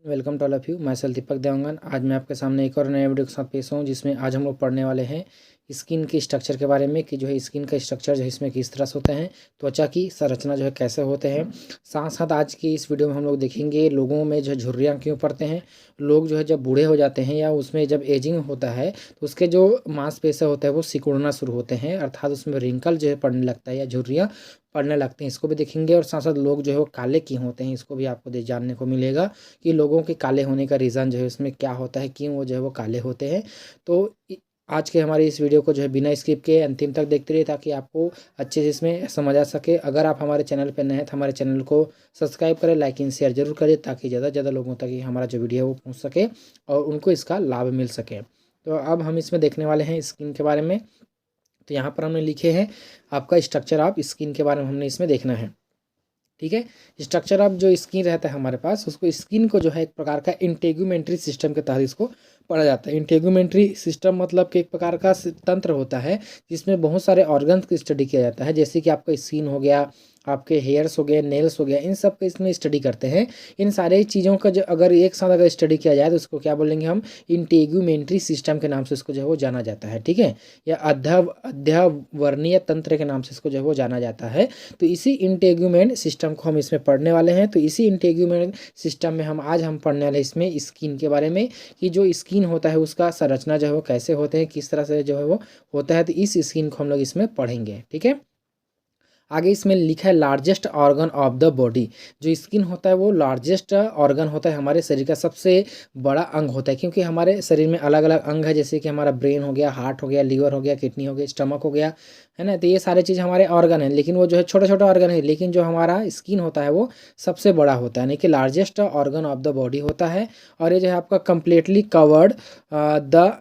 Welcome to all of you. मैं सेल दीपक देवंगन। आज मैं आपके सामने एक और नए वीडियो के साथ पेश हूँ, जिसमें आज हम लोग पढ़ने वाले हैं स्किन के स्ट्रक्चर के बारे में कि जो है स्किन का स्ट्रक्चर जो है इसमें किस तरह से होते हैं, त्वचा की संरचना जो है कैसे होते हैं। साथ साथ आज की इस वीडियो में हम लोग देखेंगे लोगों में जो है झुर्रियाँ क्यों पड़ते हैं। लोग जो है जब बूढ़े हो जाते हैं या उसमें जब एजिंग होता है तो उसके जो मांसपेशियाँ होते हैं वो सिकुड़ना शुरू होते हैं, अर्थात उसमें रिंकल जो है पड़ने लगता है या झुर्रियाँ पड़ने लगते हैं, इसको भी देखेंगे। और साथ साथ लोग जो है वो काले क्यों होते हैं, इसको भी आपको जानने को मिलेगा कि लोगों के काले होने का रीज़न जो है उसमें क्या होता है, क्यों वो जो है वो काले होते हैं। तो आज के हमारी इस वीडियो को जो है बिना स्किप के अंतिम तक देखते रहिए, ताकि आपको अच्छे से इसमें समझ आ सके। अगर आप हमारे चैनल पर नए हैं तो हमारे चैनल को सब्सक्राइब करें, लाइक एंड शेयर जरूर करें, ताकि ज़्यादा से ज़्यादा लोगों तक ये हमारा जो वीडियो है वो पहुँच सके और उनको इसका लाभ मिल सके। तो अब हम इसमें देखने वाले हैं स्किन के बारे में। तो यहाँ पर हमने लिखे हैं आपका स्ट्रक्चर ऑफ स्किन के बारे में हमने इसमें देखना है। ठीक है, स्ट्रक्चर ऑफ जो स्किन रहता है हमारे पास, उसको स्किन को जो है एक प्रकार का इंटेगुमेंट्री सिस्टम के तहत इसको पढ़ा जाता है। इंटेगुमेंट्री सिस्टम मतलब कि एक प्रकार का तंत्र होता है जिसमें बहुत सारे ऑर्गन्स की स्टडी किया जाता है, जैसे कि आपका स्किन हो गया, आपके हेयर्स हो गए, नेल्स हो गया, इन सब का इसमें स्टडी करते हैं। इन सारे चीज़ों का जो अगर एक साथ अगर स्टडी किया जाए तो उसको क्या बोलेंगे हम, इंटेगुमेंट्री सिस्टम के नाम से इसको जो है वो जाना जाता है। ठीक है, या अध्यावरणीय तंत्र के नाम से इसको जो है वो जाना जाता है। तो इसी इंटेगुमेंट सिस्टम को हम इसमें पढ़ने वाले हैं। तो इसी इंटेगुमेंट सिस्टम में हम पढ़ने वाले इसमें स्किन के बारे में कि जो स्किन होता है उसका संरचना जो है वो कैसे होते हैं, किस तरह से जो है वो होता है। तो इस स्किन को हम लोग इसमें पढ़ेंगे। ठीक है, आगे इसमें लिखा है largest organ of the body. जो स्किन होता है वो लार्जेस्ट ऑर्गन होता है, हमारे शरीर का सबसे बड़ा अंग होता है, क्योंकि हमारे शरीर में अलग अलग अंग है, जैसे कि हमारा ब्रेन हो गया, हार्ट हो गया, लीवर हो गया, किडनी हो गया, स्टमक हो गया, है ना। तो ये सारे चीज़ हमारे ऑर्गन है, लेकिन वो जो है छोटा छोटा ऑर्गन है, लेकिन जो हमारा स्किन होता है वो सबसे बड़ा होता है, यानी कि largest organ of the body होता है। और ये जो है आपका कम्प्लीटली कवर्ड द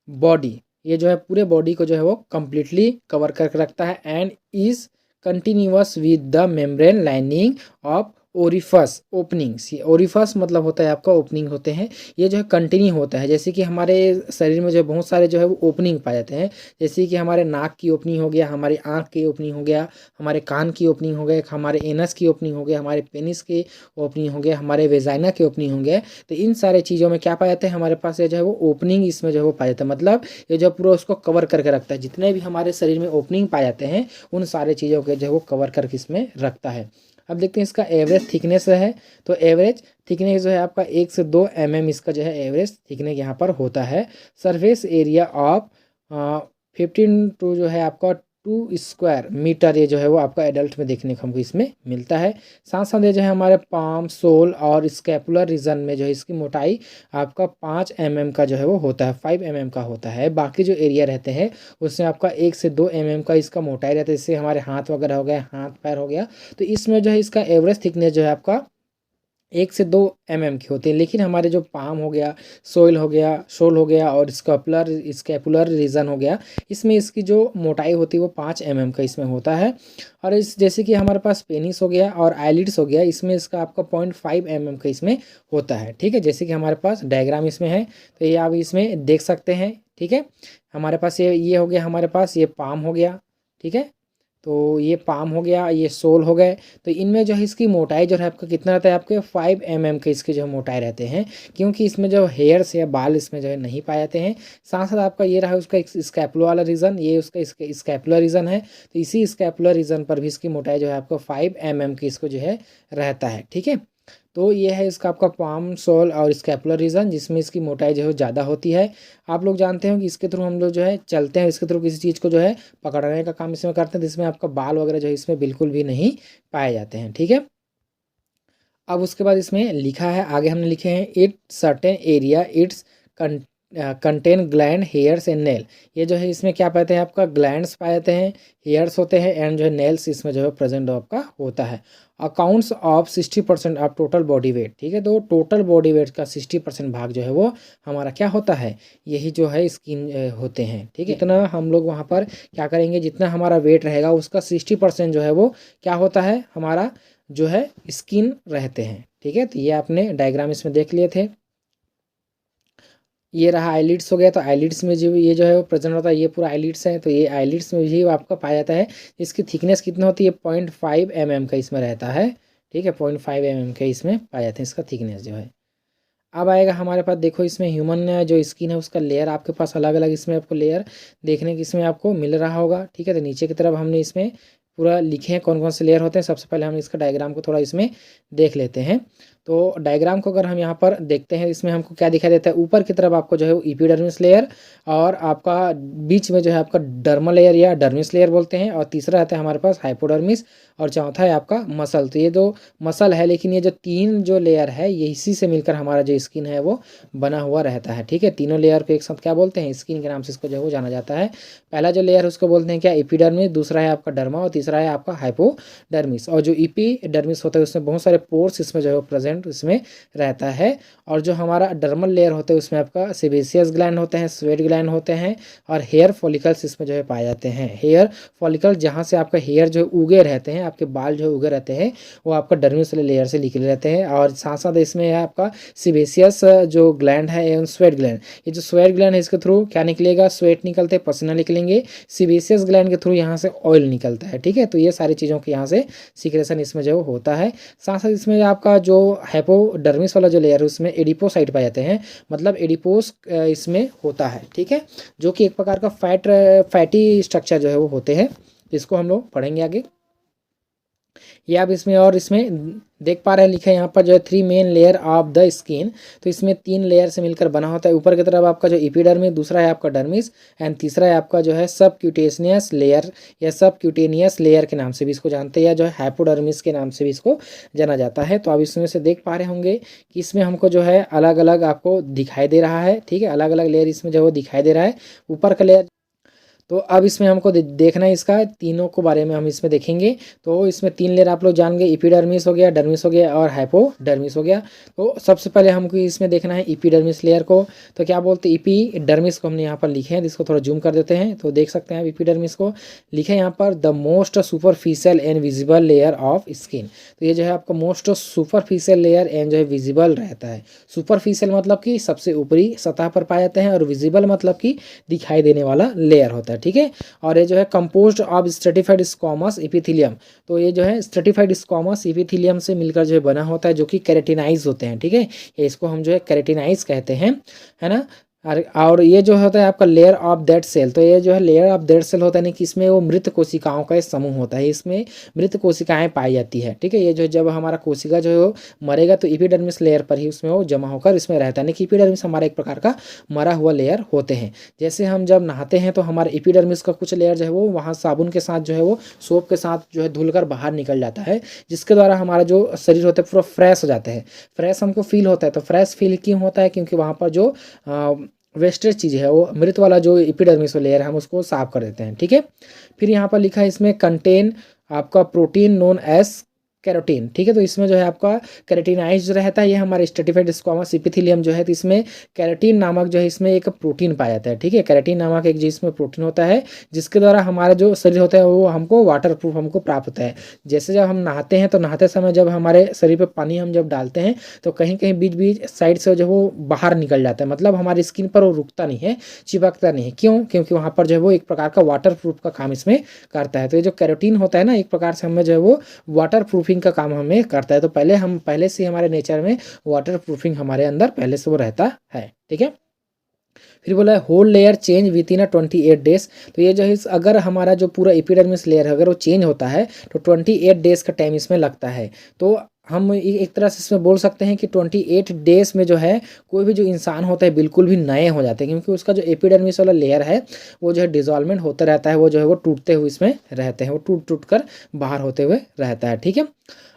बॉडी, ये जो है पूरे बॉडी को जो है वो कम्प्लीटली कवर करके रखता है। And is continuous with the membrane lining of orifice openings. ये ओरिफस मतलब होता है आपका ओपनिंग होते हैं, ये जो है कंटिन्यू होता है। जैसे कि हमारे शरीर में जो है बहुत सारे जो है वो ओपनिंग पाए जाते हैं, जैसे कि हमारे नाक की ओपनिंग हो गया, हमारी आँख की ओपनिंग हो गया, हमारे कान की ओपनिंग हो गया, हमारे एनस की ओपनिंग हो गया, हमारे पेनिस की ओपनिंग हो गया, हमारे वेजाइना की ओपनिंग हो गया। तो इन सारे चीज़ों में क्या पाया जाता है, हमारे पास ये जो है वो ओपनिंग इसमें जो है वो पाया जाता है, मतलब ये जो पूरा उसको कवर करके रखता है। जितने भी हमारे शरीर में ओपनिंग पाए जाते हैं उन सारे चीज़ों के जो है वो कवर करके इसमें रखता है। अब देखते हैं इसका एवरेज थिकनेस है। तो एवरेज थिकनेस जो है आपका 1 से 2 mm इसका जो है एवरेज थिकनेस यहाँ पर होता है। सरफेस एरिया ऑफ 15 टू जो है आपका 2 स्क्वायर मीटर ये जो है वो आपका एडल्ट में देखने को हमको इसमें मिलता है। साथ साथ ये जो है हमारे पाम, सोल और स्कैपुलर रीजन में जो है इसकी मोटाई आपका 5 mm का जो है वो होता है, 5 mm का होता है। बाकी जो एरिया रहते हैं उसमें आपका 1 से 2 mm का इसका मोटाई रहता है, जैसे हमारे हाथ वगैरह हो गया, हाथ पैर हो गया। तो इसमें जो है इसका एवरेज थिकनेस जो है आपका 1 से 2 mm की होती है। लेकिन हमारे जो पाम हो गया, शोल हो गया और स्कैपुलर रीजन हो गया, इसमें इसकी जो मोटाई होती है वो 5 mm का इसमें होता है। और इस जैसे कि हमारे पास पेनिस हो गया और आईलिड्स हो गया, इसमें इसका आपका 0.5 mm का इसमें होता है। ठीक है, जैसे कि हमारे पास डायग्राम इसमें है, तो ये आप इसमें देख सकते हैं। ठीक है, हमारे पास ये हो गया, हमारे पास ये पाम हो गया। ठीक है, तो ये पाम हो गया, ये सोल हो गए। तो इनमें जो है इसकी मोटाई जो है आपका कितना रहता है, आपके 5 mm के इसके जो मोटाई रहते हैं, क्योंकि इसमें जो हेयर्स या बाल इसमें जो है नहीं पाए जाते हैं। साथ साथ आपका ये रहा उसका स्कैपुलर वाला रीजन, ये उसका स्कैपुलर रीजन है। तो इसी स्कैपुलर रीजन पर भी इसकी मोटाई जो है आपका 5 mm की इसको जो है रहता है। ठीक है, तो ये है इसका आपका पाम, सोल और स्कैपुलर रीजन, जिसमें इसकी मोटाई जो है ज़्यादा होती है। आप लोग जानते हो कि इसके थ्रू हम लोग जो है चलते हैं, इसके थ्रू किसी चीज़ को जो है पकड़ने का काम इसमें करते हैं, जिसमें आपका बाल वगैरह जो है इसमें बिल्कुल भी नहीं पाए जाते हैं। ठीक है, अब उसके बाद इसमें लिखा है, आगे हमने लिखे हैं it certain area it's contain gland, hairs and nail. ये जो है इसमें क्या पाते हैं, आपका ग्लैंड्स पाए जाते हैं, हेयर्स होते हैं एंड जो है नेल्स इसमें जो है प्रेजेंट आपका होता है। Accounts of 60% of total body weight. ठीक है, तो टोटल बॉडी वेट का 60% भाग जो है वो हमारा क्या होता है, यही जो है स्किन होते हैं। ठीक है, इतना हम लोग वहाँ पर क्या करेंगे, जितना हमारा वेट रहेगा उसका 60% जो है वो क्या होता है, हमारा जो है स्किन रहते हैं। ठीक है, तो ये आपने डायग्राम इसमें देख लिए थे। ये रहा आईलिड्स हो गया, तो आईलिड्स में जो ये जो है वो प्रेजेंट होता है, ये पूरा आईलिड्स है। तो ये आईलिड्स में भी आपका पाया जाता है। इसकी थिकनेस कितना होती है, 0.5 mm का इसमें रहता है। ठीक है, 0.5 mm का इसमें पाया जाता है इसका थिकनेस जो है। अब आएगा हमारे पास, देखो इसमें ह्यूमन जो स्किन है उसका लेयर आपके पास अलग अलग इसमें आपको लेयर देखने की इसमें आपको मिल रहा होगा, ठीक है। तो नीचे की तरफ हमने इसमें पूरा लिखे हैं कौन कौन से लेयर होते हैं। सबसे पहले हम इसका डायग्राम को थोड़ा इसमें देख लेते हैं। तो डायग्राम को अगर हम यहाँ पर देखते हैं, इसमें हमको क्या दिखाई देता है, ऊपर की तरफ आपको जो है एपिडर्मिस लेयर, और आपका बीच में जो है आपका डर्मा लेयर या डर्मिस लेयर बोलते हैं, और तीसरा आता है हमारे पास हाइपोडर्मिस, और चौथा है आपका मसल। तो ये दो मसल है, लेकिन ये जो तीन जो लेयर है ये इसी से मिलकर हमारा जो स्किन है वो बना हुआ रहता है, ठीक है। तीनों लेयर को एक साथ क्या बोलते हैं, स्किन के नाम से इसको जो है वो जाना जाता है। पहला जो लेयर उसको बोलते हैं क्या, एपिडर्मिस, दूसरा है आपका डर्मा, और तीसरा है आपका हाइपोडर्मिस। और जो एपिडर्मिस होता है उसमें बहुत सारे पोर्स इसमें जो है प्रेजेंट इसमें रहता है। और जो हमारा डर्मल लेयर होता है उसमें आपका सेबेसियस ग्लैंड होते हैं, स्वेट ग्लैंड होते हैं, और हेयर फॉलिकल्स इसमें जो है पाए जाते हैं। हेयर फॉलिकल जहाँ से आपका हेयर जो उगे रहते हैं, आपके बाल जो उगे रहते हैं, वो आपका डर्मिस वाले लेयर से निकले रहते हैं। और साथ साथ इसमें है आपका सेबेसियस जो ग्लैंड है एवं स्वेट ग्लैंड। ये जो स्वेट ग्लैंड है इसके थ्रू क्या निकलेगा, स्वेट निकलते हैं, पसीना निकलेंगे। सेबेसियस ग्लैंड के थ्रू यहाँ से ऑयल निकलता है, ठीक है। तो ये सारी चीज़ों के यहाँ से सीक्रेशन इसमें जो होता है। साथ साथ इसमें आपका जो हाइपोडर्मिस वाला जो लेयर है उसमें एडिपोसाइट पाए जाते हैं, मतलब एडिपोस इसमें होता है, ठीक है, जो कि एक प्रकार का फैटी स्ट्रक्चर जो है वो होते हैं। इसको हम लोग पढ़ेंगे आगे। ये आप इसमें और इसमें देख पा रहे हैं लिखा है यहाँ पर जो है 3 main layer of the skin. तो इसमें 3 लेयर से मिलकर बना होता है। ऊपर की तरफ आपका जो एपिडर्मिस, दूसरा है आपका डर्मिस, एंड तीसरा है आपका जो है सबक्यूटेनियस लेयर या सबक्यूटेनियस लेयर के नाम से भी इसको जानते हैं, या जो है हाइपोडर्मिस के नाम से भी इसको जाना जाता है। तो आप इसमें से देख पा रहे होंगे कि इसमें हमको जो है अलग अलग आपको दिखाई दे रहा है, ठीक है, अलग अलग लेयर इसमें जो है वो दिखाई दे रहा है। ऊपर का लेयर, तो अब इसमें हमको देखना है इसका तीनों को बारे में हम इसमें देखेंगे। तो इसमें 3 लेयर आप लोग जान गए, एपिडर्मिस हो गया, डर्मिस हो गया, और हाइपोडर्मिस हो गया। तो सबसे पहले हमको इसमें देखना है एपिडर्मिस लेयर को। तो क्या बोलते हैं, एपिडर्मिस को हमने यहाँ पर लिखे हैं, जिसको थोड़ा जूम कर देते हैं तो देख सकते हैं एपिडर्मिस को लिखे यहाँ पर, the most superficial and visible layer of skin. तो ये जो है आपका मोस्ट सुपरफिशियल लेयर एंड जो है विजिबल रहता है। सुपरफिशियल मतलब कि सबसे ऊपरी सतह पर पाए जाते हैं, और विजिबल मतलब कि दिखाई देने वाला लेयर होता है, ठीक है। और ये जो है composed of stratified squamous epithelium. तो ये जो है स्ट्रेटिफाइड स्क्वामस एपिथेलियम से मिलकर जो है बना होता है, जो कि केराटिनाइज होते हैं, ठीक है। इसको हम जो है केराटिनाइज कहते हैं, है ना। और ये जो होता है आपका लेयर ऑफ दैट सेल। तो ये जो है लेयर ऑफ दैट सेल होता है, नहीं कि इसमें वो मृत कोशिकाओं का समूह होता है, इसमें मृत कोशिकाएं पाई जाती है, ठीक है। ये जो जब हमारा कोशिका जो है मरेगा तो एपिडर्मिस लेयर पर ही उसमें वो जमा होकर इसमें रहता है, नहीं कि एपिडर्मिस हमारा एक प्रकार का मरा हुआ लेयर होते हैं। जैसे हम जब नहाते हैं तो हमारे एपिडर्मिस का कुछ लेयर जो है वो वहाँ साबुन के साथ जो है वो सोप के साथ जो है धुलकर बाहर निकल जाता है, जिसके द्वारा हमारा जो शरीर होता है पूरा फ्रेश हो जाता है, फ्रेश हमको फील होता है। तो फ्रेश फील क्यों होता है, क्योंकि वहाँ पर जो वेस्टेज चीज़ है वो मृत वाला जो एपिडर्मिस लेयर है हम उसको साफ कर देते हैं, ठीक है। फिर यहाँ पर लिखा है इसमें कंटेन आपका प्रोटीन नोन एज कैरोटीन, ठीक है। तो इसमें जो है आपका कैरेटिनाइज रहता है, ये हमारे स्ट्रेटिफाइड स्क्वामस एपिथेलियम जो है, तो इसमें कैरेटीन नामक जो है इसमें एक प्रोटीन पाया जाता है, ठीक है। कैरेटीन नामक एक जिसमें प्रोटीन होता है, जिसके द्वारा हमारा जो शरीर होता है वो हमको वाटर प्रूफ हमको प्राप्त होता है। जैसे जब हम नहाते हैं तो नहाते समय जब हमारे शरीर पर पानी हम जब डालते हैं तो कहीं कहीं बीच बीच साइड से जो वो बाहर निकल जाता है, मतलब हमारी स्किन पर वो रुकता नहीं है, चिपकता नहीं है। क्यों, क्योंकि वहाँ पर जो है वो एक प्रकार का वाटर प्रूफ का काम इसमें करता है। तो ये जो कैरोटीन होता है ना, एक प्रकार से हमें जो है वो वाटर प्रूफिंग का काम हमें करता है। तो पहले से हमारे नेचर में वाटर प्रूफिंग हमारे अंदर पहले से वो रहता है, ठीक है। फिर बोला है whole layer change within 28 days. तो ये जो है अगर हमारा जो पूरा एपिडर्मिस लेयर है अगर वो चेंज होता है तो 28 डेज का टाइम इसमें लगता है। तो हम एक तरह से इसमें बोल सकते हैं कि 28 डेज में जो है कोई भी जो इंसान होता है बिल्कुल भी नए हो जाते हैं, क्योंकि उसका जो एपिडर्मिस वाला लेयर है वो जो है डिजॉल्वमेंट होता रहता है, वो जो है वो टूटते हुए इसमें रहते हैं, वो टूट कर बाहर होते हुए रहता है, ठीक है।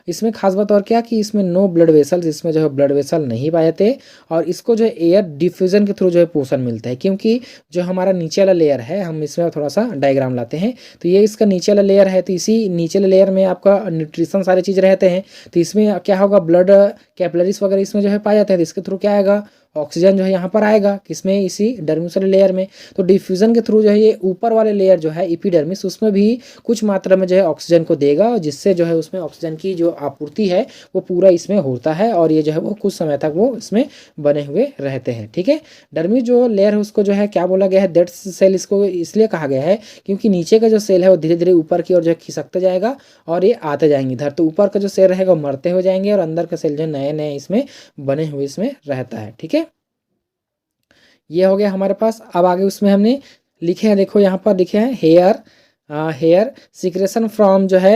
इसमें खास बात और क्या कि इसमें नो ब्लड वेसल्स, इसमें जो है ब्लड वेसल नहीं पाए जाते, और इसको जो है एयर डिफ्यूजन के थ्रू जो है पोषण मिलता है। क्योंकि जो हमारा नीचे वाला लेयर है, हम इसमें थोड़ा सा डायग्राम लाते हैं, तो ये इसका नीचे वाला लेयर है, तो इसी नीचे वाले लेयर में आपका न्यूट्रिशन सारे चीज़ रहते हैं। तो इसमें क्या होगा, ब्लड कैपिलरीज वगैरह इसमें जो है पाए जाते हैं, तो इसके थ्रू क्या आएगा, ऑक्सीजन जो है यहाँ पर आएगा, किसमें, इसी डर्मिस वाले लेयर में। तो डिफ्यूजन के थ्रू जो है ये ऊपर वाले लेयर जो है एपिडर्मिस उसमें भी कुछ मात्रा में जो है ऑक्सीजन को देगा, और जिससे जो है उसमें ऑक्सीजन की जो आपूर्ति है वो पूरा इसमें होता है, और ये जो है वो कुछ समय तक वो इसमें बने हुए रहते हैं, ठीक है। डर्मिस जो लेयर है उसको जो है क्या बोला गया है, डेड सेल इसको इसलिए कहा गया है क्योंकि नीचे का जो सेल है वो धीरे धीरे ऊपर की ओर जो है खिसकते जाएगा और ये आते जाएंगे इधर। तो ऊपर का जो सेल रहेगा वो मरते हो जाएंगे और अंदर का सेल जो नए नए नए इसमें बने हुए इसमें रहता है। ठीक है, ये हो गया हमारे पास। अब आगे उसमें हमने लिखे हैं, देखो यहाँ पर लिखे हैं हेयर सिक्रेशन फ्रॉम जो है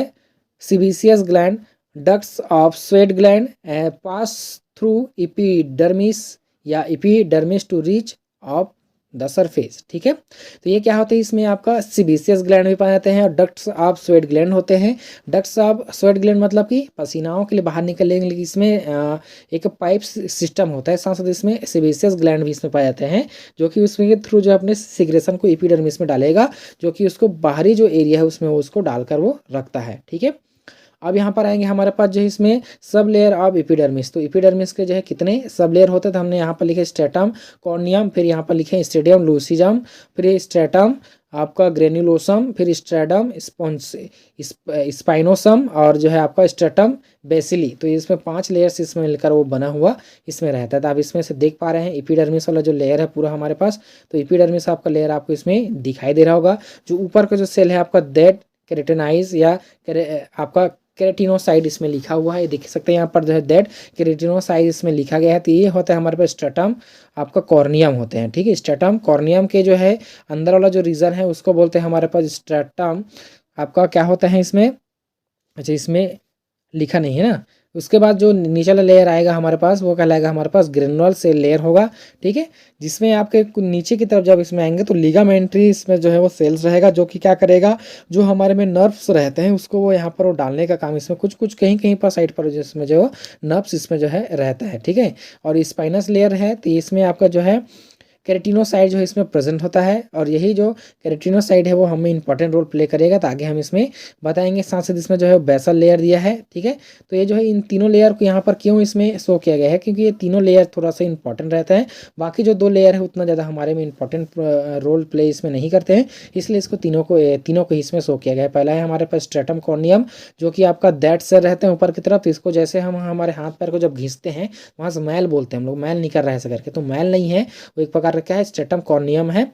sebaceous gland, ducts of sweat gland pass through epidermis या epidermis to reach of the surface. ठीक है, तो ये क्या होता है, इसमें आपका सीबेसियस ग्लैंड भी पाए जाते हैं और डक्ट्स ऑफ स्वेट ग्लैंड होते हैं। डक्ट्स ऑफ स्वेट ग्लैंड मतलब कि पसीनाओं के लिए बाहर निकलने के लिए इसमें एक पाइप सिस्टम होता है, साथ साथ इसमें सीबेसियस ग्लैंड भी इसमें पाए जाते हैं, जो कि उसमें के थ्रू जो अपने सिक्रेशन को एपिडर्मिस में डालेगा, जो कि उसको बाहरी जो एरिया है उसमें उसको डालकर वो रखता है। ठीक है, अब यहाँ पर आएंगे हमारे पास जो है इसमें सब लेयर ऑफ एपिडर्मिस। तो एपिडर्मिस के जो है कितने सब लेयर होते हैं, तो हमने यहाँ पर लिखे स्ट्रेटम कॉर्नियम, फिर यहाँ पर लिखे स्टेडियम लूसिडम, फिर स्ट्रेटम आपका ग्रेन्युलोसम, फिर स्ट्रेडम स्पाइनोसम और जो है आपका स्ट्रेटम बेसिली। तो इसमें 5 लेयर्स इसमें मिलकर वो बना हुआ इसमें रहता है। तो आप इसमें से देख पा रहे हैं एपिडर्मिस वाला जो लेयर है पूरा हमारे पास, तो एपिडर्मिस आपका लेयर आपको इसमें दिखाई दे रहा होगा। जो ऊपर का जो सेल है आपका दैट केरेटिनाइज या आपका केरेटिनोसाइड इसमें लिखा हुआ है, देख सकते हैं यहाँ पर जो है दैट केरेटिनोसाइड इसमें लिखा गया है। तो ये होता है हमारे पास स्ट्रेटम आपका कॉर्नियम होते हैं। ठीक है, स्ट्रेटम कॉर्नियम के जो है अंदर वाला जो रीजन है उसको बोलते हैं हमारे पास स्ट्रेटम आपका क्या होता है इसमें, अच्छा इसमें लिखा नहीं है ना। उसके बाद जो नीचे वाला लेयर आएगा हमारे पास वो कहलाएगा हमारे पास ग्रेनुलर सेल लेयर होगा। ठीक है, जिसमें आपके नीचे की तरफ जब इसमें आएंगे तो लिगामेंट्री इसमें जो है वो सेल्स रहेगा, जो कि क्या करेगा, जो हमारे में नर्व्स रहते हैं उसको वो यहाँ पर वो डालने का काम इसमें कुछ कुछ कहीं कहीं पर साइड पर जिसमें जो नर्व्स इसमें जो है रहता है। ठीक है, और स्पाइनस लेयर है तो इसमें आपका जो है केरेटिनोसाइड जो है इसमें प्रेजेंट होता है, और यही जो केरेटिनोसाइड है वो हमें इंपॉर्टेंट रोल प्ले करेगा, तो आगे हम इसमें बताएंगे। साथ साथ इसमें जो है बेसल लेयर दिया है। ठीक है, तो ये जो है इन तीनों लेयर को यहाँ पर क्यों इसमें शो किया गया है, क्योंकि ये तीनों लेयर थोड़ा सा इंपॉर्टेंट रहता है, बाकी जो 2 लेयर है उतना ज़्यादा हमारे में इंपॉर्टेंट रोल प्ले इसमें नहीं करते हैं, इसलिए इसको तीनों को इसमें शो किया गया है। पहला है हमारे पास स्ट्रेटम कॉर्नियम, जो कि आपका दैट सेल रहते हैं ऊपर की तरफ, तो इसको जैसे हम हमारे हाथ पैर को जब घींचते हैं वहाँ से मैल बोलते हैं हम लोग, मैल निकल रहा है ऐसा करके, तो मैल नहीं है वो एक प्रकार का क्या है स्ट्रेटम कॉर्नियम है,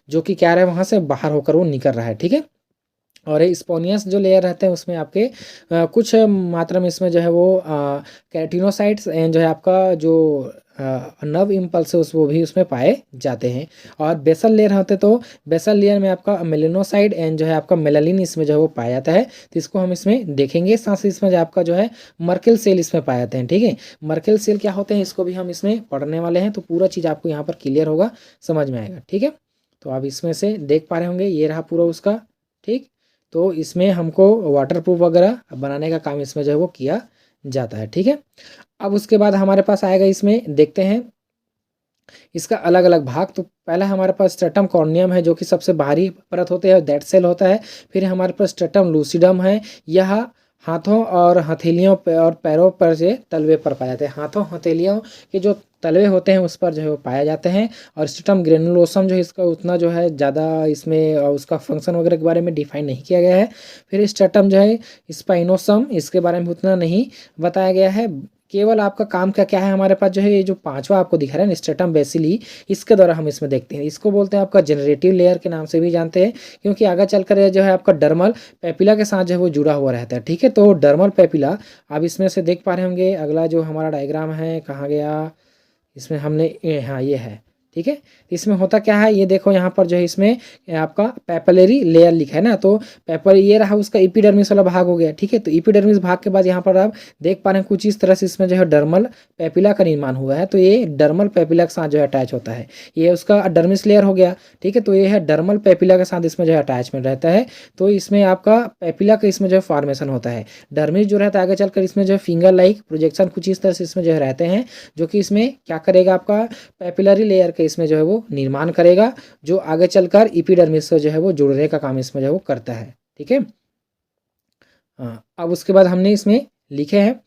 जो कि क्या रहा है वहां से बाहर होकर वो निकल रहा है। ठीक है, और स्पोनियस जो लेयर रहते हैं उसमें आपके कुछ मात्रा में इसमें जो है वो कैटिनोसाइट्स एंड जो है आपका जो नर्व इम्पल्स है वो भी उसमें पाए जाते हैं। और बेसल लेयर होते तो बेसल लेयर में आपका मेलेनोसाइड एंड जो है आपका मेलानिन इसमें जो है वो पाया जाता है, तो इसको हम इसमें देखेंगे। साथ ही इसमें जो आपका जो है मर्केल सेल इसमें पाए जाते हैं। ठीक है, मर्केल सेल क्या होते हैं इसको भी हम इसमें पढ़ने वाले हैं, तो पूरा चीज़ आपको यहाँ पर क्लियर होगा, समझ में आएगा। ठीक है, तो आप इसमें से देख पा रहे होंगे ये रहा पूरा उसका। ठीक, तो इसमें हमको वाटर प्रूफ वगैरह बनाने का काम इसमें जो है वो किया जाता है। ठीक है, अब उसके बाद हमारे पास आएगा, इसमें देखते हैं इसका अलग अलग भाग। तो पहला हमारे पास स्ट्रेटम कॉर्नियम है, जो कि सबसे बाहरी परत होते हैं, दैट सेल होता है। फिर हमारे पास स्ट्रेटम लूसिडम है, यह हाथों और हथेलियों और पैरों पर से तलवे पर पाए जाते हैं, हाथों हथेलियों के जो तलवे होते हैं उस पर जो है वो पाए जाते हैं। और स्ट्रेटम ग्रेनुलोसम जो है इसका उतना जो है ज़्यादा इसमें उसका फंक्शन वगैरह के बारे में डिफाइन नहीं किया गया है। फिर स्ट्रेटम जो है स्पाइनोसम, इसके बारे में उतना नहीं बताया गया है, केवल आपका काम क्या क्या है हमारे पास जो है ये जो 5वां आपको दिख रहा है स्ट्रेटम बेसिली, इसके द्वारा हम इसमें देखते हैं। इसको बोलते हैं आपका जनरेटिव लेयर के नाम से भी जानते हैं, क्योंकि आगे चलकर जो है आपका डर्मल पेपिला के साथ जो है वो जुड़ा हुआ रहता है। ठीक है, तो डर्मल पेपिला आप इसमें से देख पा रहे होंगे। अगला जो हमारा डायग्राम है कहाँ गया, इसमें हमने हाँ ये है। ठीक है, इसमें होता क्या है ये देखो, यहाँ पर जो है इसमें आपका पेपिलरी लेयर लिखा है ना, तो पेपर ये रहा उसका एपिडर्मिस वाला भाग हो गया। ठीक है, तो एपिडर्मिस भाग के बाद यहाँ पर आप देख पा रहे हैं कुछ इस तरह से इसमें जो है डर्मल पेपिला का निर्माण हुआ है। तो ये डर्मल पेपिला के साथ जो है अटैच होता है, ये उसका डर्मिस लेयर हो गया। ठीक है, तो ये है डर्मल पेपिला के साथ इसमें जो है अटैचमेंट रहता है, तो इसमें आपका पेपिला का इसमें जो है फॉर्मेशन होता है। डर्मिस जो रहता है आगे चलकर इसमें जो है फिंगर लाइक प्रोजेक्शन कुछ इस तरह से इसमें जो है रहते हैं, जो कि इसमें क्या करेगा आपका पेपिलरी लेयर इसमें जो है वो निर्माण करेगा, जो आगे चलकर एपिडर्मिस से जो है वो जुड़ने का काम इसमें जो है वो करता है। ठीक है, हाँ अब उसके बाद हमने इसमें लिखे हैं,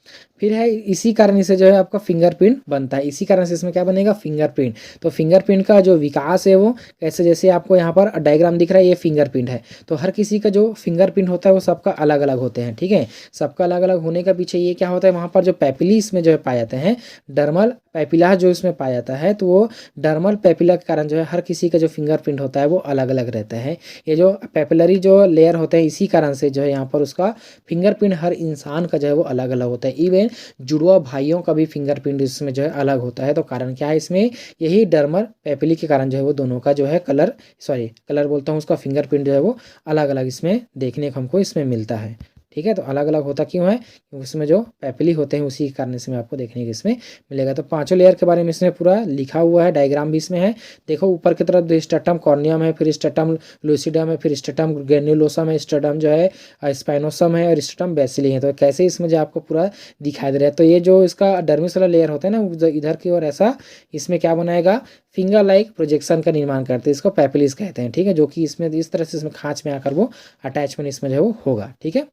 फिर है इसी कारण से जो है आपका फिंगरप्रिंट बनता है। इसी कारण से इसमें क्या बनेगा फिंगरप्रिंट। तो फिंगरप्रिंट का जो विकास है वो कैसे, जैसे आपको यहाँ पर डायग्राम दिख रहा है ये फिंगरप्रिंट है, तो हर किसी का जो फिंगरप्रिंट होता है वो सबका अलग अलग होते हैं। ठीक है, सबका अलग अलग होने का पीछे ये क्या होता है, वहाँ पर जो पेपिली इसमें जो है पाए जाते हैं, डर्मल पेपिला जो इसमें पाया जाता है, तो वो डर्मल पेपिला के कारण जो है हर किसी का जो फिंगरप्रिंट होता है वो अलग अलग रहता है। ये जो पेपिलरी जो लेयर होते हैं इसी कारण से जो है यहाँ पर उसका फिंगरप्रिंट हर इंसान का जो है वो अलग अलग होता है। इवन जुड़वा भाइयों का भी फिंगरप्रिंट इसमें जो है अलग होता है। तो कारण क्या है इसमें, यही डर्मर पैपिली के कारण जो है वो दोनों का जो है कलर बोलता हूँ, उसका फिंगरप्रिंट जो है वो अलग अलग इसमें देखने को हमको इसमें मिलता है। ठीक है, तो अलग अलग होता क्यों है, क्योंकि उसमें जो पैपिली होते हैं उसी कारण इसमें आपको देखने को इसमें मिलेगा। तो पांचों लेयर के बारे में इसमें पूरा लिखा हुआ है, डायग्राम भी इसमें है। देखो ऊपर की तरफ स्ट्रैटम कॉर्नियम है, फिर स्ट्रैटम लूसिडम है, फिर स्ट्रैटम ग्रेन्युलोसम है, स्ट्रैटम जो है स्पाइनोसम है और स्ट्रैटम बेसिली है। तो कैसे इसमें जो आपको पूरा दिखाई दे रहा है। तो ये जो इसका डर्मिस वाला लेयर होता है ना इधर की ओर, ऐसा इसमें क्या बनाएगा, फिंगर लाइक प्रोजेक्शन का निर्माण करते हैं, इसको पैपिलिस कहते हैं। ठीक है, जो कि इसमें इस तरह से इसमें खांच में आकर वो अटैचमेंट इसमें जो है वो होगा। ठीक है,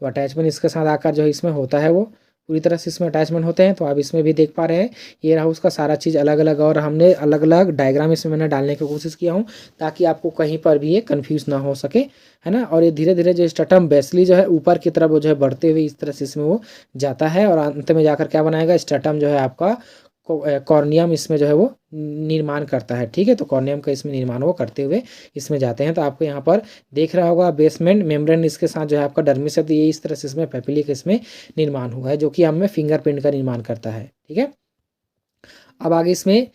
तो अटैचमेंट इसके साथ आकर जो इसमें होता है वो पूरी तरह से इसमें अटैचमेंट होते हैं। तो आप इसमें भी देख पा रहे हैं, ये रहा उसका सारा चीज़ अलग अलग, और हमने अलग अलग डायग्राम इसमें मैंने डालने की कोशिश किया हूँ ताकि आपको कहीं पर भी ये कन्फ्यूज ना हो सके, है ना। और ये धीरे धीरे जो स्ट्रैटम बेसिली जो है ऊपर की तरफ वो जो है बढ़ते हुए इस तरह से इसमें वो जाता है, और अंत में जाकर क्या बनाएगा, स्ट्रैटम जो है आपका कॉर्नियम इसमें जो है वो निर्माण करता है। ठीक है, तो कॉर्नियम का इसमें निर्माण वो करते हुए इसमें जाते हैं। तो आपको यहाँ पर देख रहा होगा बेसमेंट मेम्ब्रेन इसके साथ जो है आपका डर्मिस है, तो ये इस तरह से इसमें पैपिली का इसमें निर्माण हुआ है, जो कि हमें फिंगरप्रिंट का निर्माण करता है। ठीक है, अब आगे इसमें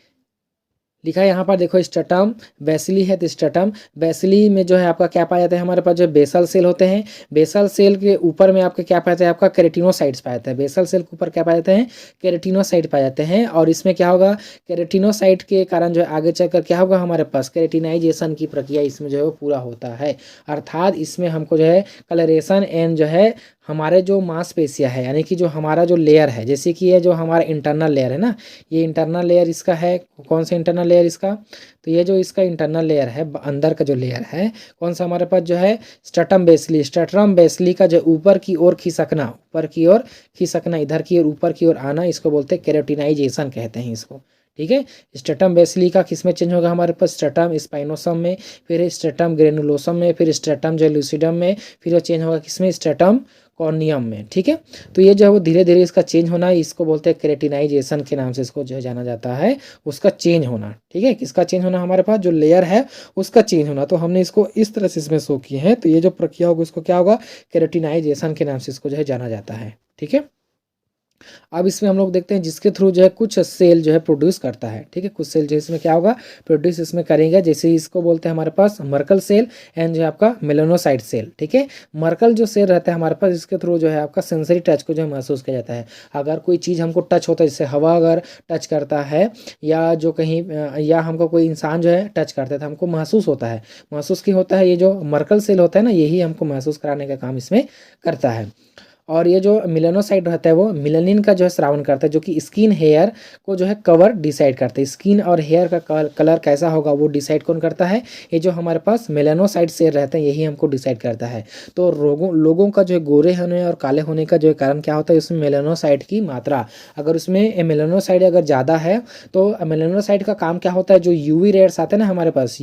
लिखा है यहाँ पर देखो स्ट्रैटम बेसिली है, तो स्ट्रैटम बेसिली में जो है आपका क्या पाया जाता है, हमारे पास जो बेसल सेल होते हैं, बेसल सेल के ऊपर में आपके क्या पाया जाता है, आपका केराटिनोसाइट्स पाया जाता है। बेसल सेल के ऊपर क्या पाया जाते हैं, केराटिनोसाइट पाए जाते हैं। और इसमें क्या होगा, केराटिनोसाइट के कारण जो है आगे चलकर क्या होगा, हमारे पास केराटिनाइजेशन की प्रक्रिया इसमें जो है वो पूरा होता है। अर्थात इसमें हमको जो है कलरेशन एंड जो है हमारे जो मांसपेशियां है, यानी कि जो हमारा जो लेयर है, जैसे कि ये जो हमारा इंटरनल लेयर है ना, ये इंटरनल लेयर इसका है, कौन सा इंटरनल लेयर इसका, तो ये जो इसका इंटरनल लेयर है अंदर का जो लेयर है कौन सा, हमारे पास जो है स्ट्रैटम बेसिली। स्ट्रैटम बेसिली का जो ऊपर की ओर खिसकना, ऊपर की ओर खिसकना, इधर की ओर ऊपर की ओर आना, इसको बोलते हैं केराटिनाइजेशन कहते हैं इसको। ठीक है, स्ट्रैटम बेसिली का किसमें चेंज होगा, हमारे पास स्ट्रैटम स्पाइनोसम में, फिर स्ट्रैटम ग्रेनुलोसम में, फिर स्ट्रैटम जो लूसिडम में, फिर वो चेंज होगा किसमें, स्ट्रैटम कॉर्नियम में। ठीक है, तो ये जो है वो धीरे धीरे इसका चेंज होना है, इसको बोलते हैं केराटिनाइजेशन के नाम से इसको जो है जाना जाता है, उसका चेंज होना। ठीक है, किसका चेंज होना, हमारे पास जो लेयर है उसका चेंज होना। तो हमने इसको इस तरह से इसमें शो किए हैं। तो ये जो प्रक्रिया होगी उसको क्या होगा, केराटिनाइजेशन के नाम से इसको जो है जाना जाता है। ठीक है, अब इसमें हम लोग देखते हैं जिसके थ्रू जो है कुछ सेल जो है प्रोड्यूस करता है। ठीक है, कुछ सेल जो इसमें क्या होगा, प्रोड्यूस इसमें करेंगे, जैसे इसको बोलते हैं हमारे पास मर्कल सेल एंड जो है आपका मेलानोसाइट सेल। ठीक है, मर्कल जो सेल रहता है हमारे पास, इसके थ्रू जो है आपका सेंसरी टच को जो है महसूस किया जाता है। अगर कोई चीज़ हमको टच होता है, जैसे हवा अगर टच करता है, या जो कहीं या हमको कोई इंसान जो है टच करता है, तो हमको महसूस होता है। महसूस की होता है, ये जो मर्कल सेल होता है ना, यही हमको महसूस कराने का काम इसमें करता है। और ये जो मिलेनोसाइट रहता है वो मिलेनिन का जो है श्रावण करता है, जो कि स्किन हेयर को जो है कवर डिसाइड करता है। स्किन और हेयर का कलर कैसा होगा वो डिसाइड कौन करता है, ये जो हमारे पास मेलानोसाइट सेल रहते हैं यही हमको डिसाइड करता है। तो लोगों का जो है गोरे होने और काले होने का जो है कारण क्या होता है, उसमें मेलानोसाइट की मात्रा, अगर उसमें मेलानोसाइट अगर ज़्यादा है तो मेलानोसाइट का काम क्या होता है, जो यूवी रेड्स आते हैं ना हमारे पास,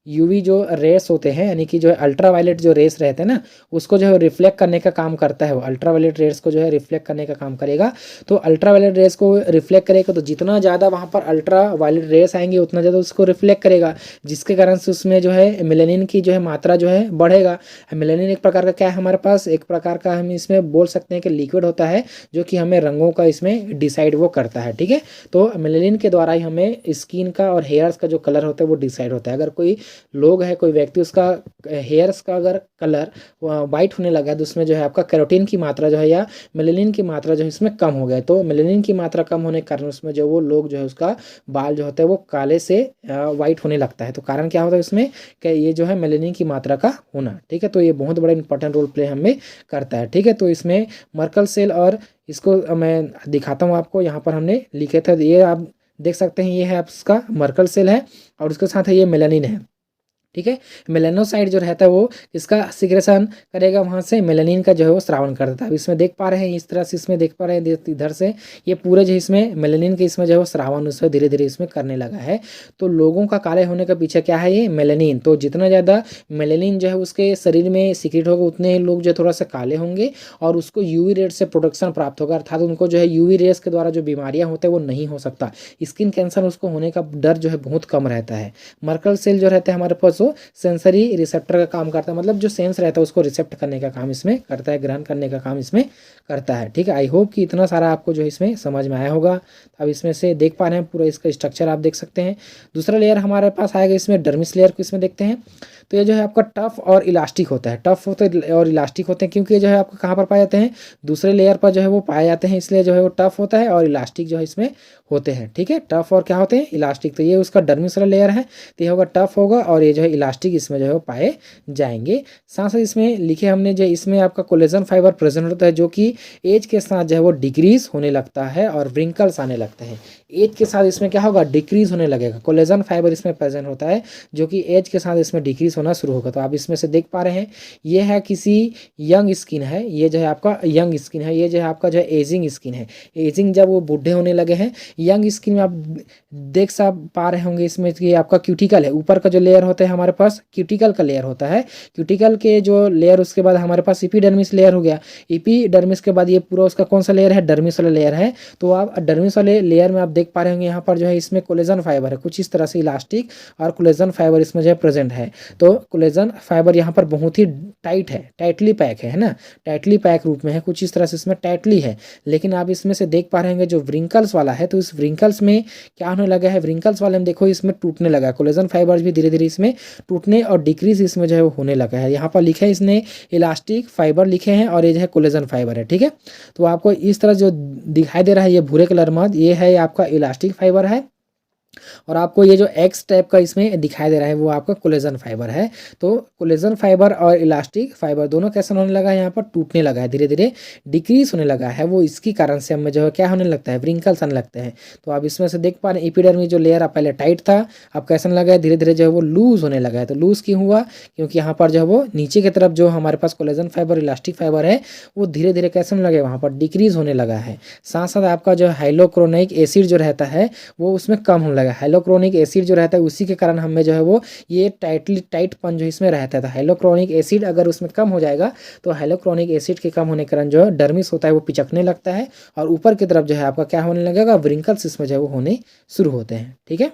यूवी जो रेस होते हैं, यानी कि जो है अल्ट्रावायलेट जो रेस रहते हैं ना, उसको जो है रिफ्लेक्ट करने का काम करता है। वो अल्ट्रावायलेट रेस को जो है रिफ्लेक्ट करने का काम करेगा। तो अल्ट्रावायलेट रेस को रिफ्लेक्ट करेगा, तो जितना ज़्यादा वहाँ पर अल्ट्रावायलेट रेस आएंगे उतना ज़्यादा उसको रिफ्लेक्ट करेगा, जिसके कारण से उसमें जो है मेलानिन की जो है मात्रा जो है बढ़ेगा। मेलानिन एक प्रकार का क्या है हमारे पास, एक प्रकार का हम इसमें बोल सकते हैं कि लिक्विड होता है, जो कि हमें रंगों का इसमें डिसाइड वो करता है। ठीक है, तो मेलानिन के द्वारा ही हमें स्किन का और हेयर्स का जो कलर होता है वो डिसाइड होता है। अगर कोई लोग है, कोई व्यक्ति, उसका हेयर्स का अगर कलर वाइट होने लगा है, तो उसमें जो है आपका कैरोटीन की मात्रा जो है या मेलानिन की मात्रा जो है इसमें कम हो गया है। तो मेलानिन की मात्रा कम होने के कारण उसमें जो वो लोग जो है उसका बाल जो होता है वो काले से वाइट होने लगता है। तो कारण क्या होता है उसमें कि ये जो है मेलानिन की मात्रा का होना। ठीक है, तो ये बहुत बड़ा इंपॉर्टेंट रोल प्ले हमें करता है। ठीक है, तो इसमें मर्कल सेल, और इसको मैं दिखाता हूँ आपको, यहाँ पर हमने लिखे थे, ये आप देख सकते हैं, ये है आपका मर्कल सेल है और उसके साथ है ये मेलानिन है। ठीक है, मेलानोसाइट जो रहता है वो इसका सिक्रेशन करेगा, वहाँ से मेलानिन का जो है वो श्रावण करता है। अब इसमें देख पा रहे हैं, इस तरह से इसमें देख पा रहे हैं, इधर से ये पूरे जो इसमें मेलानिन के इसमें जो है वो श्रावण उसमें धीरे धीरे इसमें करने लगा है। तो लोगों का काले होने का पीछे क्या है, ये मेलानिन। तो जितना ज़्यादा मेलानिन जो है उसके शरीर में सीक्रेट होगा उतने ही लोग जो थोड़ा सा काले होंगे, और उसको यूवी रेड से प्रोटेक्शन प्राप्त होगा, अर्थात उनको जो है यूवी रेस के द्वारा जो बीमारियाँ होते हैं वो नहीं हो सकता। स्किन कैंसर उसको होने का डर जो है बहुत कम रहता है। मर्कल सेल जो रहते हैं हमारे पास तो सेंसरी रिसेप्टर का काम करता है, मतलब जो सेंस रहता है उसको रिसेप्ट करने का काम इसमें करता है, ग्रहण करने का काम इसमें करता है। ठीक है, आई होप कि इतना सारा आपको जो इसमें समझ में आया होगा। अब इसमें से देख पा रहे हैं पूरा इसका स्ट्रक्चर आप देख सकते हैं। दूसरा लेयर हमारे पास आएगा इसमें डर्मिस लेयर को इसमें देखते हैं। तो ये जो है आपका टफ और इलास्टिक होता है, टफ होते हैं और इलास्टिक होते हैं, क्योंकि ये जो है आपको कहाँ पर पाए जाते हैं, दूसरे लेयर पर जो है वो पाए जाते हैं, इसलिए जो है वो टफ होता है और इलास्टिक जो है इसमें होते हैं। ठीक है, टफ और क्या होते हैं, इलास्टिक। तो ये उसका डर्मिस वाला लेयर है, तो ये होगा टफ होगा, और ये जो है इलास्टिक इसमें जो है वो पाए जाएंगे। साथ साथ इसमें लिखे हमने जो इसमें आपका कोलेजन फाइबर प्रेजेंट होता है, जो कि एज के साथ जो है वो डिक्रीज होने लगता है और व्रिंकल्स आने लगते हैं। एज के साथ इसमें क्या होगा, डिक्रीज होने लगेगा। कोलेजन फाइबर इसमें प्रेजेंट होता है जो कि एज के साथ इसमें डिक्रीज होना शुरू होगा। तो आप इसमें से देख पा रहे हैं, ये है किसी यंग स्किन है, ये जो है आपका यंग स्किन है, ये जो है आपका जो है एजिंग स्किन है। एजिंग जब वो बूढ़े होने लगे हैं, यंग स्किन में आप देख पा रहे होंगे इसमें कि आपका क्यूटिकल है, ऊपर का जो लेयर होता है हमारे पास क्यूटिकल का लेयर होता है। क्यूटिकल के जो लेयर, उसके बाद हमारे पास इपीडर्मिस लेयर हो गया। इपीडर्मिस के बाद ये पूरा उसका कौन सा लेयर है, डर्मिस वाला लेयर है। तो आप डर्मिस वाले लेयर में आप देख पा रहे होंगे यहाँ पर जो है इसमें कोलेजन फाइबर है, कुछ इस तरह से इलास्टिक और कोलेजन फाइबर इसमें जो है प्रेजेंट है। तो कोलेजन फाइबर यहाँ पर बहुत ही टाइट है, टाइटली पैक है ना, टाइटली पैक रूप में है, कुछ इस तरह से इसमें टाइटली है। लेकिन आप इसमें से देख पा रहे होंगे जो व्रिंकल्स वाला है, तो इस व्रिंकल्स में क्या होने लगा है, व्रिंकल्स वाले में देखो इसमें टूटने लगा है। कोलेजन फाइबर्स भी धीरे धीरे इसमें टूटने और डिक्रीज इसमें जो है होने लगा है। यहाँ पर लिखे है इसने इलास्टिक फाइबर लिखे हैं और ये जो है कोलेजन फाइबर है। ठीक है, तो आपको इस तरह जो दिखाई दे रहा है ये भूरे कलर में, ये है आपका इलास्टिक फाइबर है, और आपको ये जो एक्स टाइप का इसमें दिखाई दे रहा है वो आपका कोलेजन फाइबर है। तो कोलेजन फाइबर और इलास्टिक फाइबर दोनों कैसे होने लगा है, यहाँ पर टूटने लगा है, धीरे धीरे डिक्रीज होने लगा है। वो इसकी कारण से हमें जो है क्या होने लगता है, व्रिंकल्स आने लगते हैं। तो आप इसमें से देख पा रहे हैं एपिडर्मिस जो लेयर पहले टाइट था, अब कैसे लगा है, धीरे धीरे जो है वो लूज होने लगा है। तो लूज क्यों हुआ, क्योंकि यहाँ पर जो है वो नीचे की तरफ जो हमारे पास कोलेजन फाइबर इलास्टिक फाइबर है वो धीरे धीरे कैसे लगे, वहाँ पर डिक्रीज होने लगा है। साथ साथ आपका जो हाइलोक्रोनिक एसिड जो रहता है वो उसमें कम होने लगा। हाइलोक्रोनिक एसिड जो रहता है उसी के कारण हमें जो है वो ये टाइटपन जो इसमें रहता था। हाइलोक्रोनिक एसिड अगर उसमें कम हो जाएगा तो हाइलोक्रोनिक एसिड के कम होने के कारण जो है डर्मिस होता है वो पिचकने लगता है, और ऊपर की तरफ जो है आपका क्या होने लगेगा, व्रिंकल्स इसमें जो है वो होने शुरू होते हैं। ठीक है,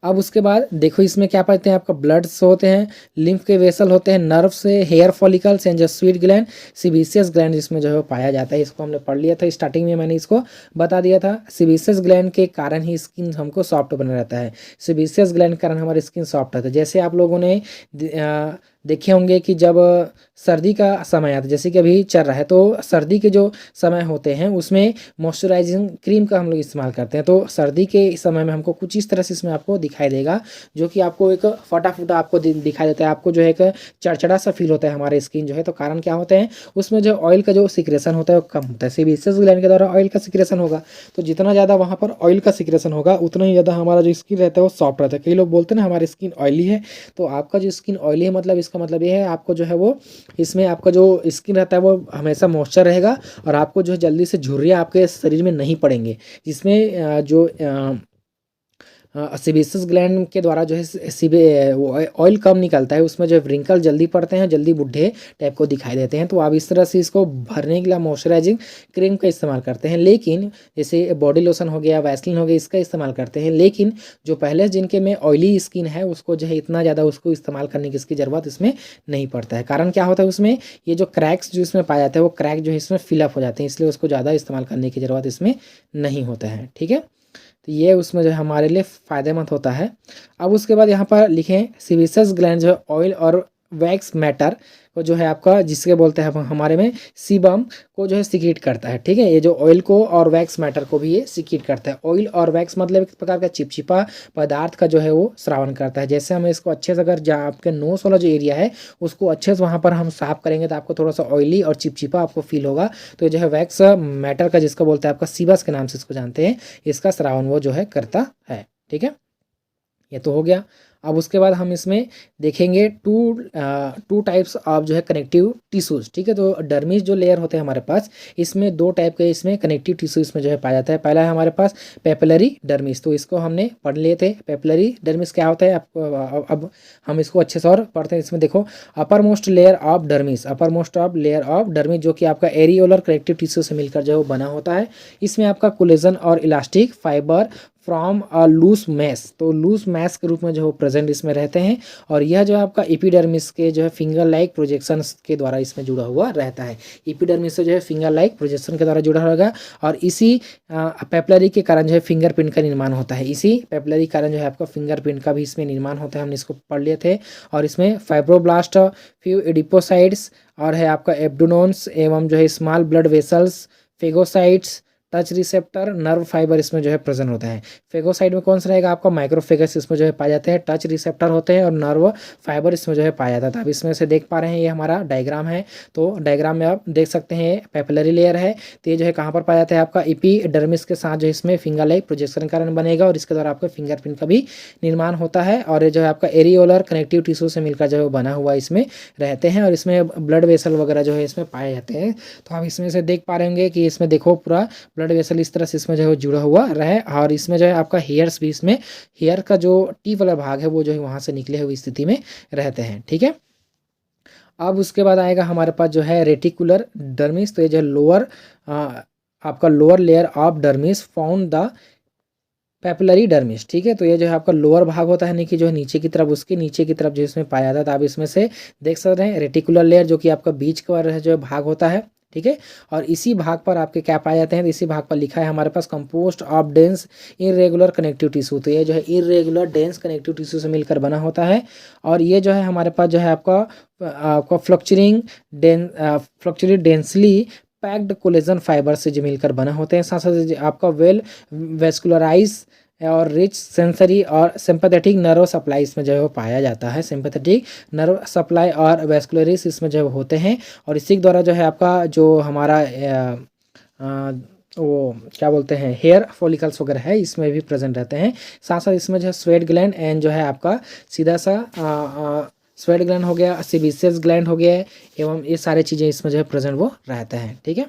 अब उसके बाद देखो इसमें क्या पाते हैं, आपका ब्लड्स होते हैं, लिम्फ के वेसल होते हैं, नर्व से, हेयर फॉलिकल्स एंड जो स्वीट ग्लैंड, सिबिसियस ग्लैंड इसमें जो है पाया जाता है। इसको हमने पढ़ लिया था स्टार्टिंग में, मैंने इसको बता दिया था। सिबिसियस ग्लैंड के कारण ही स्किन हमको सॉफ्ट बना रहता है, सिबिसियस ग्लैंड के कारण हमारी स्किन सॉफ्ट रहता है। जैसे आप लोगों ने देखे होंगे कि जब सर्दी का समय आता है, जैसे कि अभी चल रहा है, तो सर्दी के जो समय होते हैं उसमें मॉइस्चराइजिंग क्रीम का हम लोग इस्तेमाल करते हैं। तो सर्दी के समय में हमको कुछ इस तरह से इसमें आपको दिखाई देगा, जो कि आपको एक फटाफटा आपको दिखाई देता है, आपको जो है एक चढ़चढ़ा सा फील होता है हमारे स्किन जो है। तो कारण क्या होते हैं, उसमें जो ऑयल का जो सिक्रेशन होता है वो कम होता है, सेबेसियस ग्लैंड के द्वारा ऑयल का सिक्रेशन होगा। तो जितना ज़्यादा वहाँ पर ऑयल का सिक्रेशन होगा उतना ही ज़्यादा हमारा जो स्किन रहता है वो सॉफ्ट रहता है। कई लोग बोलते हैं ना हमारी स्किन ऑयली है, तो आपका जो स्किन ऑयली है मतलब इसका मतलब ये है आपको जो है वो इसमें आपका जो स्किन रहता है वो हमेशा मॉइस्चर रहेगा, और आपको जो है जल्दी से झुर्रियाँ आपके शरीर में नहीं पड़ेंगे। जिसमें जो सेबेसियस ग्लैंड के द्वारा जो है ऑयल कम निकलता है, उसमें जो व्रिंकल जल्दी पड़ते हैं, जल्दी बुढ़े टाइप को दिखाई देते हैं। तो आप इस तरह से इसको भरने के लिए मॉइस्चराइजिंग क्रीम का इस्तेमाल करते हैं, लेकिन जैसे बॉडी लोशन हो गया, वैसलीन हो गया, इसका इस्तेमाल करते हैं। लेकिन जो पहले जिनके में ऑयली स्किन है उसको जो है इतना ज़्यादा उसको इस्तेमाल करने की इसकी ज़रूरत इसमें नहीं पड़ता है। कारण क्या होता है, उसमें ये जो क्रैक्स जो इसमें पाया जाता है वो क्रैक जो है इसमें फिलअप हो जाते हैं, इसलिए उसको ज़्यादा इस्तेमाल करने की ज़रूरत इसमें नहीं होता है। ठीक है, तो ये उसमें जो है हमारे लिए फ़ायदेमंद होता है। अब उसके बाद यहाँ पर लिखें सेबेसियस ग्लैंड जो है ऑयल और वैक्स मैटर को जो है आपका जिसके बोलते हैं हमारे में सीबम को जो है सिक्रीट करता है। ठीक है, ये जो ऑयल को और वैक्स मैटर को भी ये सिक्रीट करता है। ऑयल और वैक्स मतलब एक प्रकार का चिपचिपा पदार्थ का जो है वो स्रावन करता है। जैसे हमें इसको अच्छे से अगर जहाँ आपके नोस वाला जो एरिया है उसको अच्छे से वहाँ पर हम साफ करेंगे तो आपको थोड़ा सा ऑयली और चिपचिपा आपको फील होगा। तो जो है वैक्स मैटर का जिसको बोलते हैं आपका सीबस के नाम से इसको जानते हैं, इसका स्रावन वो जो है करता है। ठीक है, ये तो हो गया। अब उसके बाद हम इसमें देखेंगे टू टाइप्स ऑफ जो है कनेक्टिव टिश्यूज़। ठीक है, तो डर्मिस जो लेयर होते हैं हमारे पास, इसमें दो टाइप के इसमें कनेक्टिव टिश्यू इसमें जो है पाया जाता है। पहला है हमारे पास पेपिलरी डर्मिस, तो इसको हमने पढ़ लिए थे। पेपिलरी डर्मिस क्या होता है आपको, अब हम इसको अच्छे से और पढ़ते हैं। इसमें देखो upper most layer of dermis, upper most of layer of dermis जो कि आपका एरियोलर कनेक्टिव टिश्यू से मिलकर जो है वो बना होता है। इसमें आपका कोलेजन और elastic fibre from a loose mass, तो लूज मैस के रूप में जो प्रेजेंट इसमें रहते हैं। और यह जो है आपका एपिडर्मिस के जो है फिंगर लाइक प्रोजेक्शंस के द्वारा इसमें जुड़ा हुआ रहता है। एपिडर्मिस से जो है फिंगर लाइक प्रोजेक्शन के द्वारा जुड़ा होगा और इसी पेपलरी के कारण जो है फिंगरप्रिंट का निर्माण होता है। इसी पेपलरी कारण जो है आपका फिंगरप्रिंट का भी इसमें निर्माण होता है, हमने इसको पढ़ लिए थे। और इसमें फाइब्रोब्लास्ट, फ्यू एडिपोसाइट्स और है आपका एब्डोनोन्स एवं जो है small blood vessels, phagocytes, touch receptor, nerve fibre इसमें जो है प्रेजेंट होता है। फेगोसाइट में कौन सा रहेगा आपका माइक्रोफेगस इसमें जो है पाए जाते हैं, टच रिसेप्टर होते हैं और नर्व फाइबर इसमें जो है पाया जाता है। अब इसमें से देख पा रहे हैं ये हमारा डायग्राम है, तो डायग्राम में आप देख सकते हैं पेपलरी लेयर है, तो ये जो है कहाँ पर पाया जाता है आपका एपिडर्मिस के साथ जो इसमें फिंगर लाइक प्रोजेक्शन कारण बनेगा और इसके द्वारा आपका फिंगरप्रिंट का भी निर्माण होता है। और ये जो है आपका एरियोलर कनेक्टिव टिश्यू से मिलकर जो है बना हुआ इसमें रहते हैं और इसमें ब्लड वेसल वगैरह जो है इसमें पाए जाते हैं। तो आप इसमें से देख पा रहे होंगे कि इसमें देखो पूरा ब्लड वेसल इस तरह से इसमें जो है जुड़ा हुआ रहे और इसमें जो है आपका हेयर्स भी, इसमें हेयर का जो टीप वाला भाग है वो जो है वहाँ से निकले हुई स्थिति में रहते हैं। ठीक है, अब उसके बाद आएगा हमारे पास जो है रेटिकुलर डर्मिस, तो ये जो है लोअर आपका lower layer of dermis found the papillary dermis. ठीक है, तो ये जो है आपका लोअर भाग होता है, नहीं कि जो है नीचे की तरफ, उसके नीचे की तरफ जो इसमें पाया जाता है। आप इसमें से देख सकते हैं रेटिकुलर लेयर जो कि आपका बीच का जो भाग होता है। ठीक है, और इसी भाग पर आपके क्या पाए जाते हैं, तो इसी भाग पर लिखा है हमारे पास compost of dense irregular connective tissue, तो ये जो है इरेगुलर डेंस कनेक्टिव टिश्यू से मिलकर बना होता है। और ये जो है हमारे पास जो है आपका फ्लक्चुरिंग डेंसली पैक्ड कोलेजन फाइबर से जो मिलकर बना होते हैं। साथ साथ आपका वेल वेस्कुलराइज और रिच सेंसरी और सिंपैथेटिक नर्व सप्लाई इसमें जो है वो पाया जाता है। सिंपैथेटिक नर्व सप्लाई और वेस्कुलरिस इसमें जो होते हैं और इसी के द्वारा जो है आपका जो हमारा वो क्या बोलते हैं हेयर फॉलिकल्स वगैरह है इसमें भी प्रेजेंट रहते हैं। साथ साथ इसमें जो है स्वेट ग्लैंड एंड जो है आपका सीधा सा स्वेट ग्लैंड हो गया, सीबेसियस ग्लैंड हो गया एवं ये सारी चीज़ें इसमें जो है प्रेजेंट वो रहते हैं। ठीक है,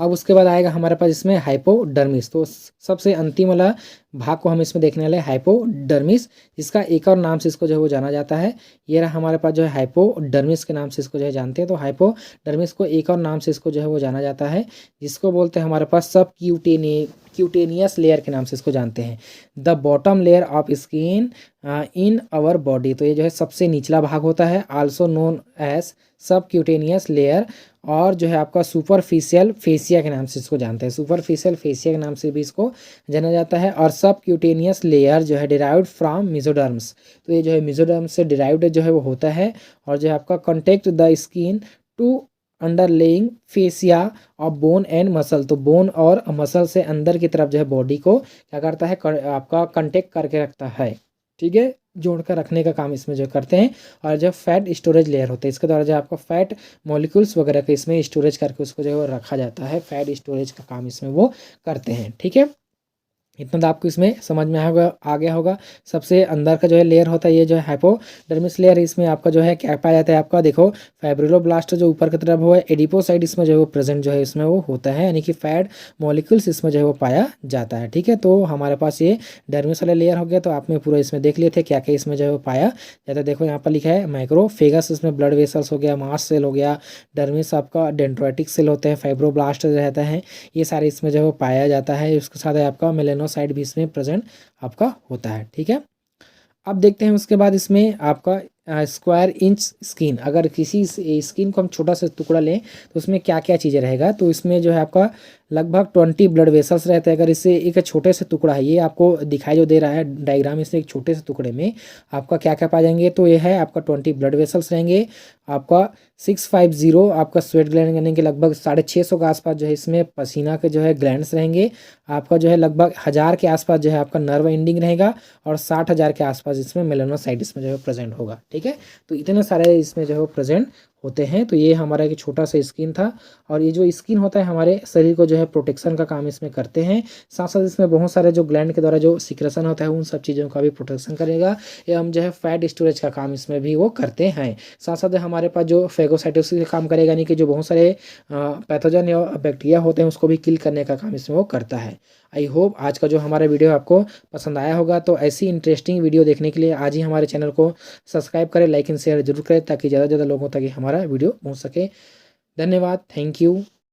अब उसके बाद आएगा हमारे पास इसमें हाइपोडर्मिस, तो सबसे अंतिम वाला भाग को हम इसमें देखने वाले हाइपोडर्मिस, जिसका एक और नाम से इसको जो है वो जाना जाता है। ये रहा हमारे पास जो है हाइपोडर्मिस के नाम से इसको जो है जानते हैं। तो हाइपोडर्मिस को एक और नाम से इसको जो है वो जाना जाता है, जिसको बोलते हैं हमारे पास सब क्यूटेनियस लेयर के नाम से इसको जानते हैं। The bottom layer of skin in our body, तो ये जो है सबसे निचला भाग होता है, also known as subcutaneous layer, और जो है आपका सुपरफिशियल फेसिया के नाम से इसको जानते हैं। सुपरफिशियल फेसिया के नाम से भी इसको जाना जाता है। और सब क्यूटेनियस लेयर जो है डिराइव्ड फ्रॉम मेसोडर्म्स, तो ये जो है मेसोडर्म्स से डिराइव्ड जो है वो होता है। और जो है आपका contact the skin to underlying fascia of bone and muscle, तो बोन और मसल से अंदर की तरफ जो है बॉडी को क्या करता है आपका कंटेक्ट करके रखता है। ठीक है, जोड़कर रखने का काम इसमें जो करते हैं। और जो फैट स्टोरेज लेयर होता है, इसके द्वारा जो आपका फैट मॉलिक्यूल्स वगैरह को इसमें स्टोरेज करके उसको जो है वो रखा जाता है। फैट स्टोरेज का काम इसमें वो करते हैं। ठीक है, इतना तो आपको इसमें समझ में आ गया होगा। सबसे अंदर का जो है लेयर होता है ये जो है हाइपोडर्मिस लेयर, इसमें आपका जो है क्या पाया जाता है, आपका देखो फाइब्रिलोब्लास्ट जो ऊपर की तरफ हुआ है, एडिपोसाइट इसमें जो है वो प्रेजेंट जो है इसमें वो होता है, यानी कि फैट मॉलिक्यूल्स इसमें जो है वो पाया जाता है। ठीक है, तो हमारे पास ये डर्मिस वाला लेयर हो गया। तो आपने पूरा इसमें देख लिए थे क्या क्या इसमें जो है वो पाया जाता है। देखो यहाँ पर लिखा है माइक्रोफेगस, इसमें ब्लड वेसल्स हो गया, मास्ट सेल हो गया, डर्मिस आपका डेंड्राइटिक सेल होते हैं, फाइब्रोब्लास्ट रहता है, ये सारे इसमें जो है वो पाया जाता है। उसके साथ आपका मेलेनोसाइट भी इसमें प्रेजेंट आपका होता है। ठीक है, अब देखते हैं उसके बाद इसमें आपका स्क्वायर इंच स्किन, अगर किसी स्किन को हम छोटा सा टुकड़ा लें तो उसमें क्या क्या चीज़ें रहेगा, तो इसमें जो है आपका लगभग 20 ब्लड वेसल्स रहते हैं। अगर इससे एक छोटे से टुकड़ा है, ये आपको दिखाई जो दे रहा है डायग्राम, इससे एक छोटे से टुकड़े में आपका क्या क्या पा जाएंगे, तो ये है आपका 20 ब्लड वेसल्स रहेंगे, आपका 650 आपका स्वेट ग्लैंड यानी कि लगभग 650 के आसपास जो है इसमें पसीना के जो है ग्लैंड्स रहेंगे, आपका जो है लगभग 1000 के आसपास जो है आपका नर्व एंडिंग रहेगा और 60,000 के आसपास इसमें मेलानोसाइट इसमें जो है प्रेजेंट होगा। ठीक है, तो इतने सारे इसमें जो है प्रेजेंट होते हैं। तो ये हमारा एक छोटा सा स्किन था, और ये जो स्किन होता है हमारे शरीर को जो है प्रोटेक्शन का काम इसमें करते हैं। साथ साथ इसमें बहुत सारे जो ग्लैंड के द्वारा जो सिक्रेशन होता है उन सब चीज़ों का भी प्रोटेक्शन करेगा, एवं जो है फैट स्टोरेज का काम इसमें भी वो करते हैं। साथ साथ हमारे पास जो फेगोसाइटोसिस का काम करेगा, यानी कि जो बहुत सारे पैथोजन या बैक्टीरिया होते हैं उसको भी किल करने का काम इसमें वो करता है। आई होप आज का जो हमारा वीडियो आपको पसंद आया होगा। तो ऐसी इंटरेस्टिंग वीडियो देखने के लिए आज ही हमारे चैनल को सब्सक्राइब करें, लाइक एंड शेयर जरूर करें, ताकि ज़्यादा से ज़्यादा लोगों तक हमारा वीडियो पहुंच सके। धन्यवाद, थैंक यू।